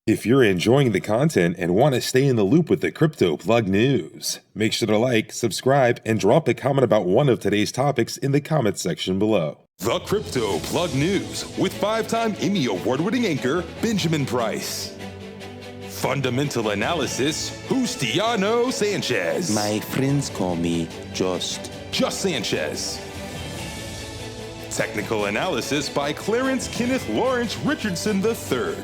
If you're enjoying the content and want to stay in the loop with the Crypto Plug News, make sure to like, subscribe, and drop a comment about one of today's topics in the comment section below. The Crypto Plug News with 5-time Emmy Award-winning anchor Benjamin Price. Fundamental analysis, Justiano Sanchez. My friends call me Just Sanchez. Technical analysis by Clarence Kenneth Lawrence Richardson III.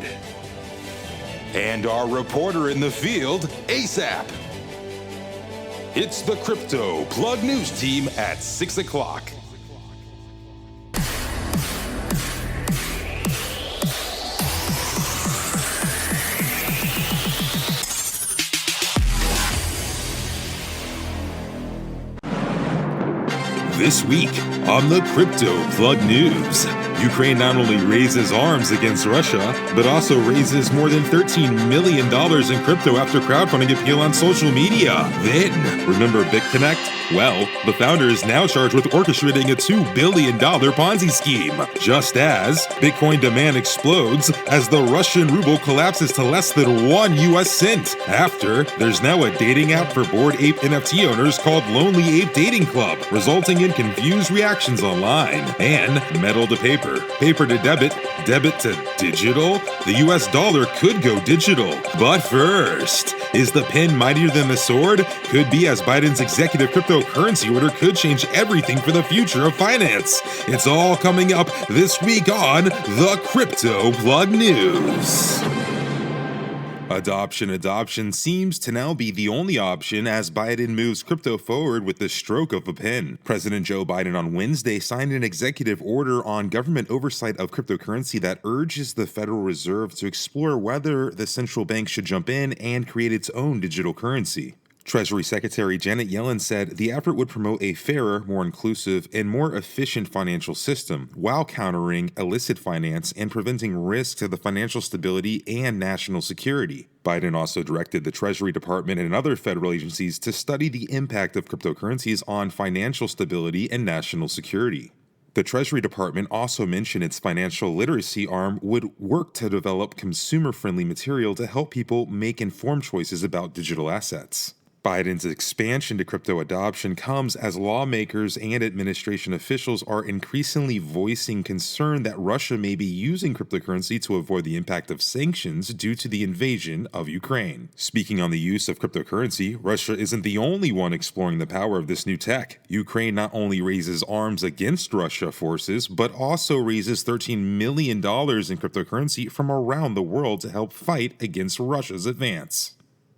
And our reporter in the field, ASAP. It's the Crypto Plug News team at 6 o'clock. This week on the Crypto Plug News, Ukraine not only raises arms against Russia, but also raises more than $13 million in crypto after crowdfunding appeal on social media. Then, remember Bitconnect? Well, the founder is now charged with orchestrating a $2 billion Ponzi scheme, just as Bitcoin demand explodes as the Russian ruble collapses to less than 1 US cent. After, there's now a dating app for Bored Ape NFT owners called Lonely Ape Dating Club, resulting in confused reactions online. And metal to paper, paper to debit, debit to digital? The US dollar could go digital. But first, is the pen mightier than the sword? Could be, as Biden's executive cryptocurrency order could change everything for the future of finance. It's all coming up this week on the Crypto Plug News. Adoption seems to now be the only option as Biden moves crypto forward with the stroke of a pen. President Joe Biden on Wednesday signed an executive order on government oversight of cryptocurrency that urges the Federal Reserve to explore whether the central bank should jump in and create its own digital currency. Treasury Secretary Janet Yellen said the effort would promote a fairer, more inclusive, and more efficient financial system while countering illicit finance and preventing risk to the financial stability and national security. Biden also directed the Treasury Department and other federal agencies to study the impact of cryptocurrencies on financial stability and national security. The Treasury Department also mentioned its financial literacy arm would work to develop consumer-friendly material to help people make informed choices about digital assets. Biden's expansion to crypto adoption comes as lawmakers and administration officials are increasingly voicing concern that Russia may be using cryptocurrency to avoid the impact of sanctions due to the invasion of Ukraine. Speaking on the use of cryptocurrency, Russia isn't the only one exploring the power of this new tech. Ukraine not only raises arms against Russia forces, but also raises $13 million in cryptocurrency from around the world to help fight against Russia's advance.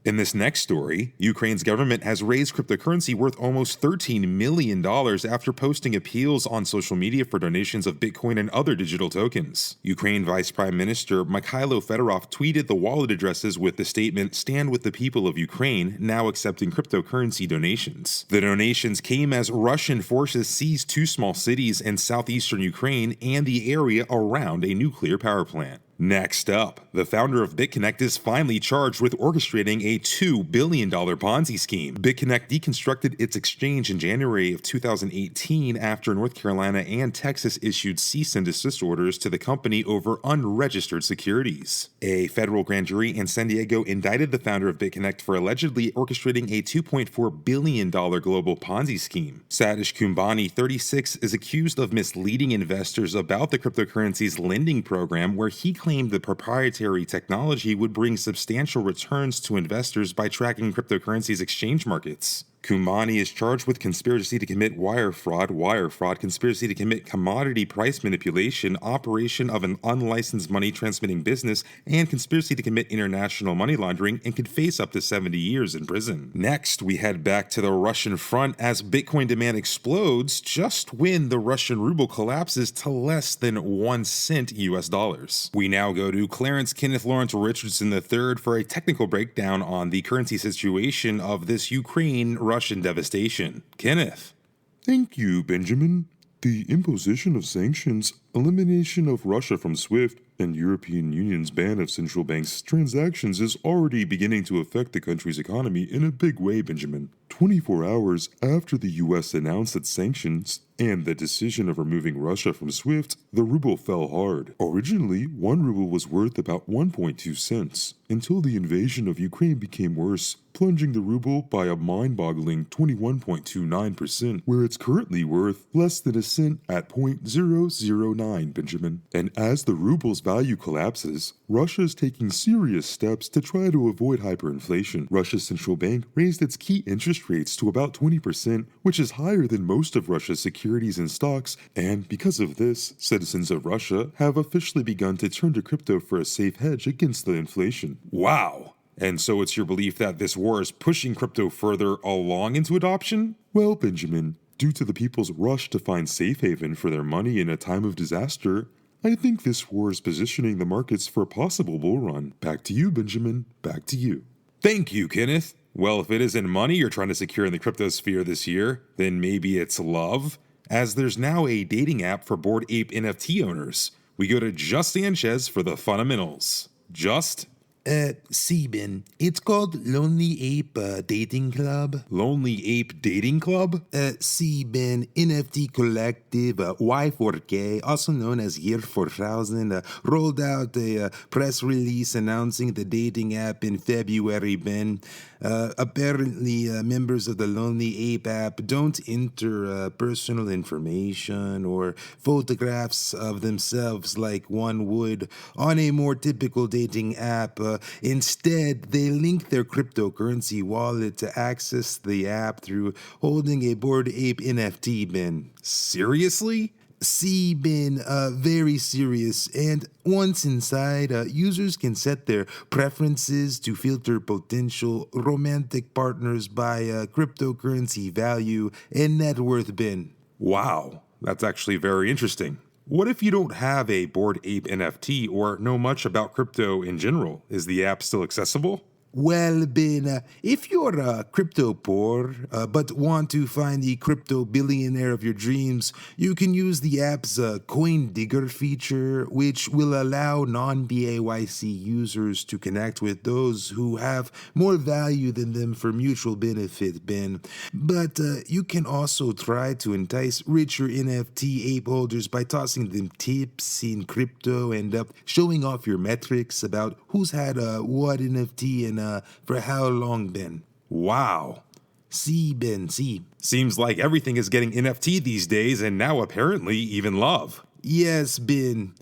In this next story, Ukraine's government has raised cryptocurrency worth almost $13 million after posting appeals on social media for donations of Bitcoin and other digital tokens. Ukraine Vice Prime Minister Mikhailo Fedorov tweeted the wallet addresses with the statement, "Stand with the people of Ukraine, now accepting cryptocurrency donations." The donations came as Russian forces seized 2 small cities in southeastern Ukraine and the area around a nuclear power plant. Next up, the founder of Bitconnect is finally charged with orchestrating a $2 billion Ponzi scheme. Bitconnect deconstructed its exchange in January of 2018 after North Carolina and Texas issued cease and desist orders to the company over unregistered securities. A federal grand jury in San Diego indicted the founder of Bitconnect for allegedly orchestrating a $2.4 billion global Ponzi scheme. Satish Kumbani, 36, is accused of misleading investors about the cryptocurrency's lending program, where he claimed the proprietary technology would bring substantial returns to investors by tracking cryptocurrency's exchange markets. Kumani is charged with conspiracy to commit wire fraud, conspiracy to commit commodity price manipulation, operation of an unlicensed money transmitting business, and conspiracy to commit international money laundering, and could face up to 70 years in prison. Next, we head back to the Russian front as Bitcoin demand explodes just when the Russian ruble collapses to less than 1 cent US dollars. We now go to Clarence Kenneth Lawrence Richardson III for a technical breakdown on the currency situation of this Ukraine-Russian devastation. Kenneth. Thank you, Benjamin. The imposition of sanctions, elimination of Russia from SWIFT, and European Union's ban of central banks' transactions is already beginning to affect the country's economy in a big way, Benjamin. 24 hours after the US announced its sanctions and the decision of removing Russia from SWIFT, the ruble fell hard. Originally, 1 ruble was worth about 1.2 cents, until the invasion of Ukraine became worse, plunging the ruble by a mind-boggling 21.29%, where it's currently worth less than a cent at 0.009, Benjamin. And as the ruble's value collapses, Russia is taking serious steps to try to avoid hyperinflation. Russia's central bank raised its key interest rates to about 20%, which is higher than most of Russia's securities and stocks, and because of this, citizens of Russia have officially begun to turn to crypto for a safe hedge against the inflation. Wow. And so it's your belief that this war is pushing crypto further along into adoption? Well, Benjamin, due to the people's rush to find safe haven for their money in a time of disaster, I think this war is positioning the markets for a possible bull run. Back to you, Benjamin. Back to you. Thank you, Kenneth. Well, if it isn't money you're trying to secure in the crypto sphere this year, then maybe it's love, as there's now a dating app for Bored Ape NFT owners. We go to Just Sanchez for the fundamentals. Just? Ben, it's called Lonely Ape Dating Club. Lonely Ape Dating Club? Ben, NFT Collective, Y4K, also known as Year 4000, rolled out a press release announcing the dating app in February, Ben. Apparently, members of the Lonely Ape app don't enter personal information or photographs of themselves like one would on a more typical dating app. Instead, they link their cryptocurrency wallet to access the app through holding a Bored Ape NFT, Ben. Seriously? Ben, very serious. And once inside, users can set their preferences to filter potential romantic partners by cryptocurrency value and net worth, Ben. Wow, that's actually very interesting. What if you don't have a Bored Ape NFT or know much about crypto in general? Is the app still accessible? Well, Ben, if you're crypto poor but want to find the crypto billionaire of your dreams, you can use the app's Coin Digger feature, which will allow non-BAYC users to connect with those who have more value than them for mutual benefit, Ben. But you can also try to entice richer NFT ape holders by tossing them tips in crypto and showing off your metrics about who's had what NFT and for how long, Ben? Wow. Ben. Seems like everything is getting NFT these days, and now apparently even love. Yes, Ben.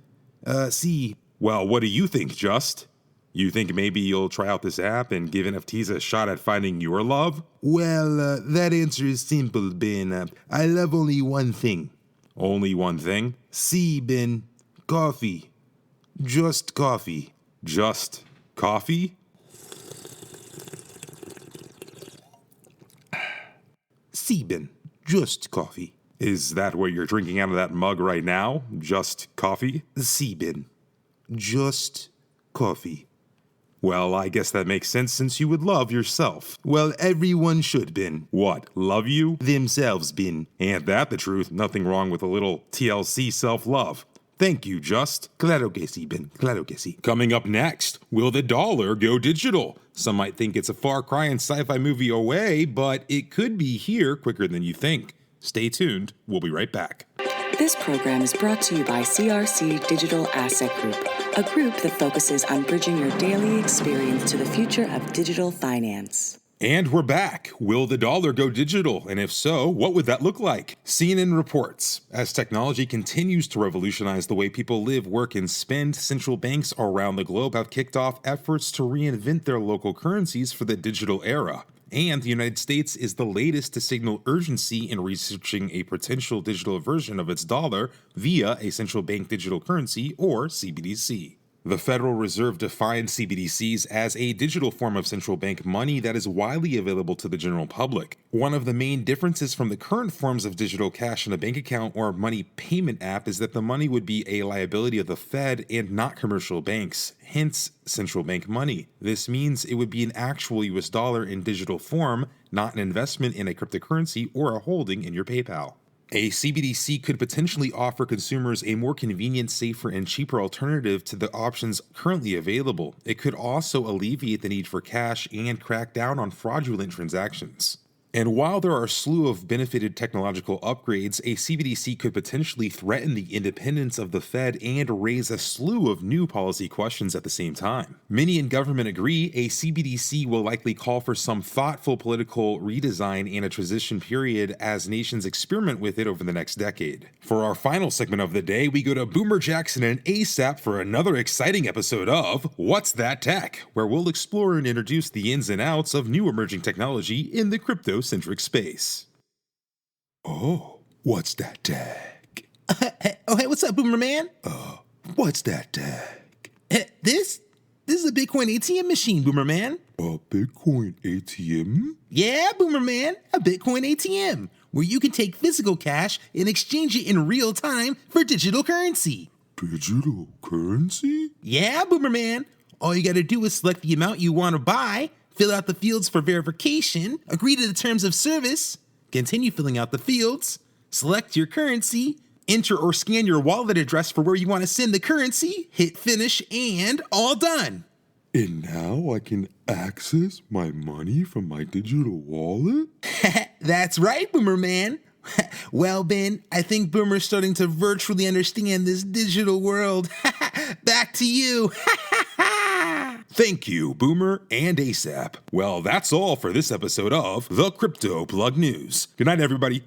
Well, what do you think, Just? You think maybe you'll try out this app and give NFTs a shot at finding your love? Well, that answer is simple, Ben. I love only one thing. Only one thing? Ben. Coffee. Just coffee. Just coffee? Ben. Just coffee. Is that what you're drinking out of that mug right now? Just coffee? Ben. Just coffee. Well, I guess that makes sense since you would love yourself. Well, everyone should, Ben. What, love you? Themselves, Ben. Ain't that the truth? Nothing wrong with a little TLC self-love. Thank you, Just. Claro que sí, Ben. Claro que sí. Coming up next, will the dollar go digital? Some might think it's a far cry and sci-fi movie away, but it could be here quicker than you think. Stay tuned. We'll be right back. This program is brought to you by CRC Digital Asset Group, a group that focuses on bridging your daily experience to the future of digital finance. And we're back. Will the dollar go digital? And if so, what would that look like? CNN reports, as technology continues to revolutionize the way people live, work, and spend, central banks around the globe have kicked off efforts to reinvent their local currencies for the digital era. And the United States is the latest to signal urgency in researching a potential digital version of its dollar via a central bank digital currency, or CBDC. The Federal Reserve defines CBDCs as a digital form of central bank money that is widely available to the general public. One of the main differences from the current forms of digital cash in a bank account or money payment app is that the money would be a liability of the Fed and not commercial banks, hence central bank money. This means it would be an actual US dollar in digital form, not an investment in a cryptocurrency or a holding in your PayPal. A CBDC could potentially offer consumers a more convenient, safer, and cheaper alternative to the options currently available. It could also alleviate the need for cash and crack down on fraudulent transactions. And while there are a slew of benefited technological upgrades, a CBDC could potentially threaten the independence of the Fed and raise a slew of new policy questions at the same time. Many in government agree a CBDC will likely call for some thoughtful political redesign and a transition period as nations experiment with it over the next decade. For our final segment of the day, we go to Boomer Jackson and ASAP for another exciting episode of What's That Tech?, where we'll explore and introduce the ins and outs of new emerging technology in the crypto-centric space. Oh, what's that tag? Hey, what's up, Boomer Man? What's that tag? This is a Bitcoin ATM machine, Boomer Man. A Bitcoin ATM? Yeah, Boomer Man, a Bitcoin ATM, where you can take physical cash and exchange it in real time for digital currency. Digital currency? Yeah, Boomer Man. All you gotta do is select the amount you want to buy, fill out the fields for verification, agree to the terms of service, continue filling out the fields, select your currency, enter or scan your wallet address for where you want to send the currency, hit finish, and all done. And now I can access my money from my digital wallet? That's right, Boomer Man. Well, Ben, I think Boomer's starting to virtually understand this digital world. Back to you. Thank you, Boomer and ASAP. Well, that's all for this episode of the Crypto Plug News. Good night, everybody.